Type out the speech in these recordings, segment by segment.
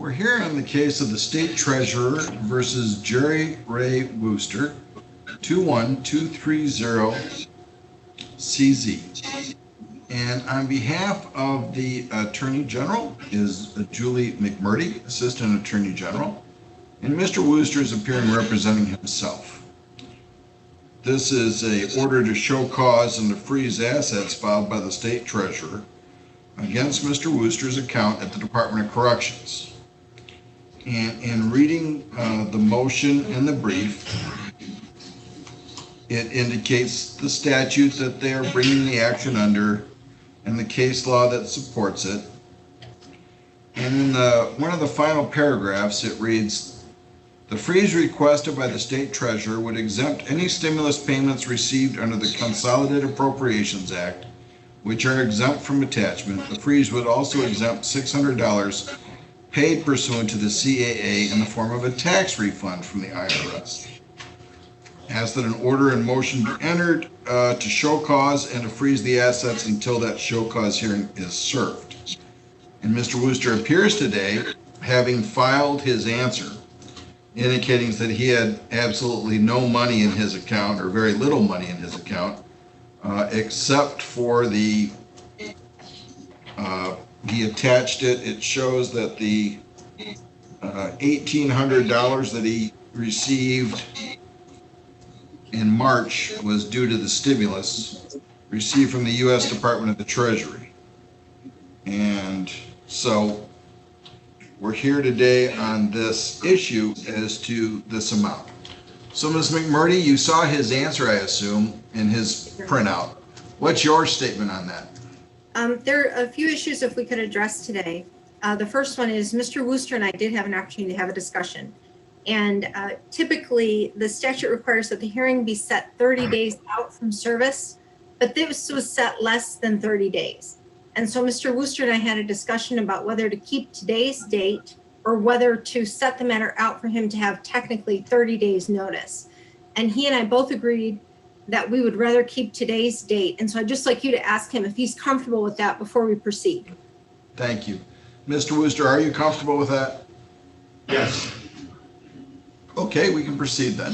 We're here on the case of the State Treasurer versus Jerry Ray Wooster, 21230CZ. And on behalf of the Attorney General is Julie McMurdy, Assistant Attorney General, and Mr. Wooster is appearing representing himself. This is an order to show cause and to freeze assets filed by the State Treasurer against Mr. Wooster's account at the Department of Corrections. And in reading the motion in the brief, it indicates the statute that they are bringing the action under and the case law that supports it. And in one of the final paragraphs, it reads, "The freeze requested by the State Treasurer would exempt any stimulus payments received under the Consolidated Appropriations Act, which are exempt from attachment. The freeze would also exempt $600 paid pursuant to the CAA in the form of a tax refund from the IRS. Ask that an order in motion be entered to show cause and to freeze the assets until that show cause hearing is served." And Mr. Wooster appears today having filed his answer, indicating that he had absolutely no money in his account, or very little money in his account, except for the he attached it. It shows that the $1,800 that he received in March was due to the stimulus received from the U.S. Department of the Treasury. And so we're here today on this issue as to this amount. So Ms. McMurdy, you saw his answer, I assume, in his printout. What's your statement on that? There are a few issues if we could address today. The first one is Mr. Wooster and I did have an opportunity to have a discussion. And typically the statute requires that the hearing be set 30 days out from service, but this was set less than 30 days. And so Mr. Wooster and I had a discussion about whether to keep today's date or whether to set the matter out for him to have technically 30 days notice. And he and I both agreed that we would rather keep today's date. And so I'd just like you to ask him if he's comfortable with that before we proceed. Thank you. Mr. Wooster, are you comfortable with that? Yes. Okay, we can proceed then.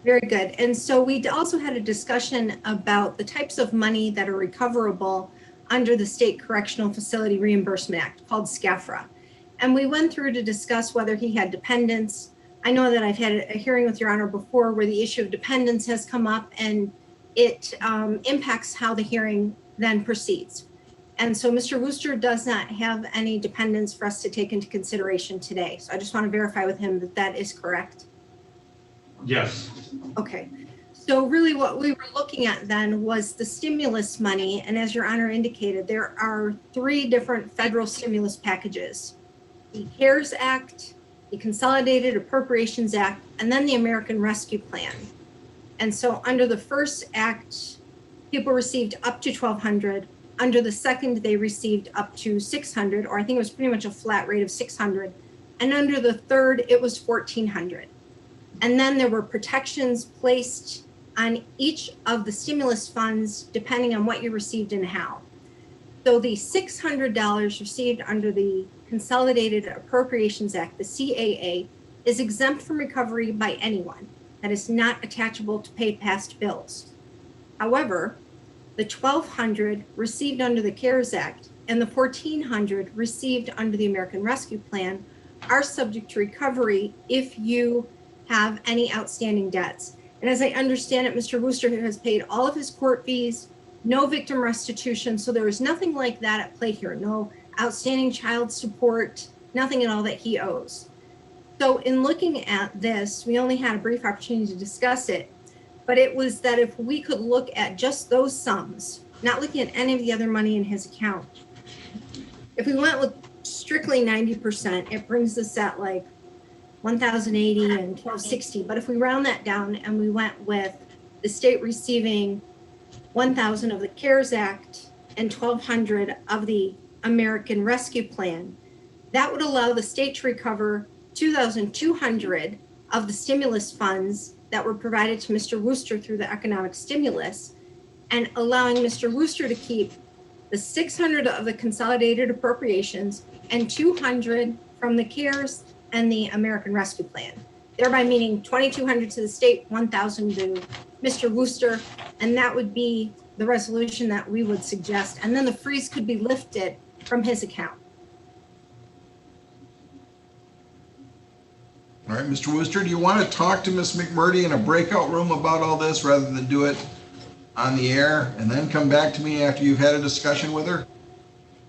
Very good. And so we also had a discussion about the types of money that are recoverable under the State Correctional Facility Reimbursement Act, called SCAFRA. And we went through to discuss whether he had dependents. I know that I've had a hearing with Your Honor before where the issue of dependents has come up, and it impacts how the hearing then proceeds. And so Mr. Wooster does not have any dependents for us to take into consideration today. So I just want to verify with him that that is correct. Yes. Okay. So really what we were looking at then was the stimulus money. And as Your Honor indicated, there are 3 different federal stimulus packages: the CARES Act, the Consolidated Appropriations Act, and then the American Rescue Plan. And so under the first act, people received up to $1,200. Under the second, they received up to $600, or I think it was pretty much a flat rate of $600. And under the third, it was $1,400. And then there were protections placed on each of the stimulus funds, depending on what you received and how. So the $600 received under the Consolidated Appropriations Act, the CAA, is exempt from recovery by anyone. That is not attachable to pay past bills. However, the $1,200 received under the CARES Act and the $1,400 received under the American Rescue Plan are subject to recovery if you have any outstanding debts. And as I understand it, Mr. Wooster has paid all of his court fees, no victim restitution, so there is nothing like that at play here. No outstanding child support, nothing at all that he owes. So in looking at this, we only had a brief opportunity to discuss it, but it was that if we could look at just those sums, not looking at any of the other money in his account, if we went with strictly 90%, it brings us at like 1,080 and 1,260. But if we round that down and we went with the state receiving 1,000 of the CARES Act and 1,200 of the American Rescue Plan, that would allow the state to recover 2,200 of the stimulus funds that were provided to Mr. Wooster through the economic stimulus, and allowing Mr. Wooster to keep the 600 of the consolidated appropriations and 200 from the CARES and the American Rescue Plan, thereby meaning 2,200 to the state, 1,000 to Mr. Wooster, and that would be the resolution that we would suggest. And then the freeze could be lifted from his account. All right, Mr. Wooster, do you want to talk to Ms. McMurdy in a breakout room about all this rather than do it on the air and then come back to me after you've had a discussion with her?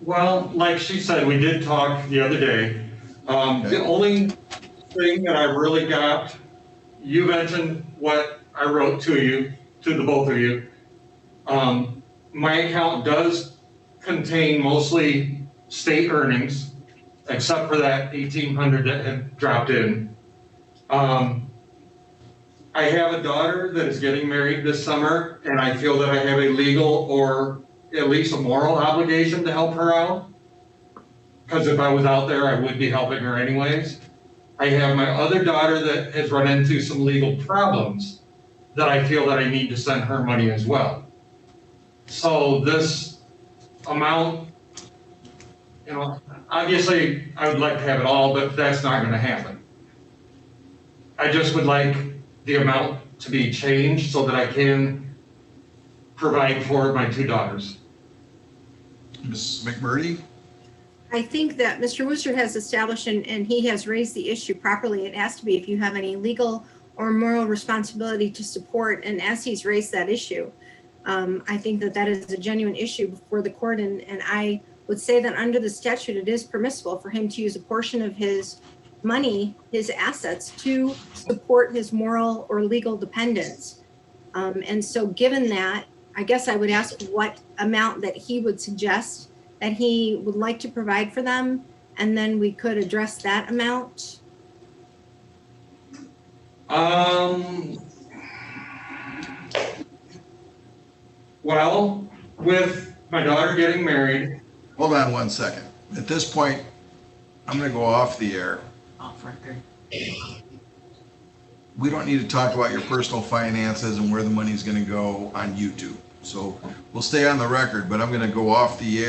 Well, like she said, we did talk the other day. The only thing that I really got, you mentioned what I wrote to you, to the both of you. My account does contain mostly state earnings, except for that 1,800 that had dropped in. I have a daughter that is getting married this summer, and I feel that I have a legal or at least a moral obligation to help her out. Because if I was out there, I would be helping her anyways. I have my other daughter that has run into some legal problems that I feel that I need to send her money as well. So this amount, you know, obviously I would like to have it all, but that's not going to happen. I just would like the amount to be changed so that I can provide for my two daughters. Ms. McMurdy? I think that Mr. Wooster has established and he has raised the issue properly. It has to be if you have any legal or moral responsibility to support, and as he's raised that issue, I think that that is a genuine issue before the court, and I would say that under the statute, it is permissible for him to use a portion of his money, his assets, to support his moral or legal dependents. And so given that, I guess I would ask what amount that he would suggest that he would like to provide for them, and then we could address that amount. Well, with my daughter getting married. Hold on one second. At this point, I'm going to go off the air. Off record. We don't need to talk about your personal finances and where the money's going to go on YouTube. So we'll stay on the record, but I'm going to go off the air.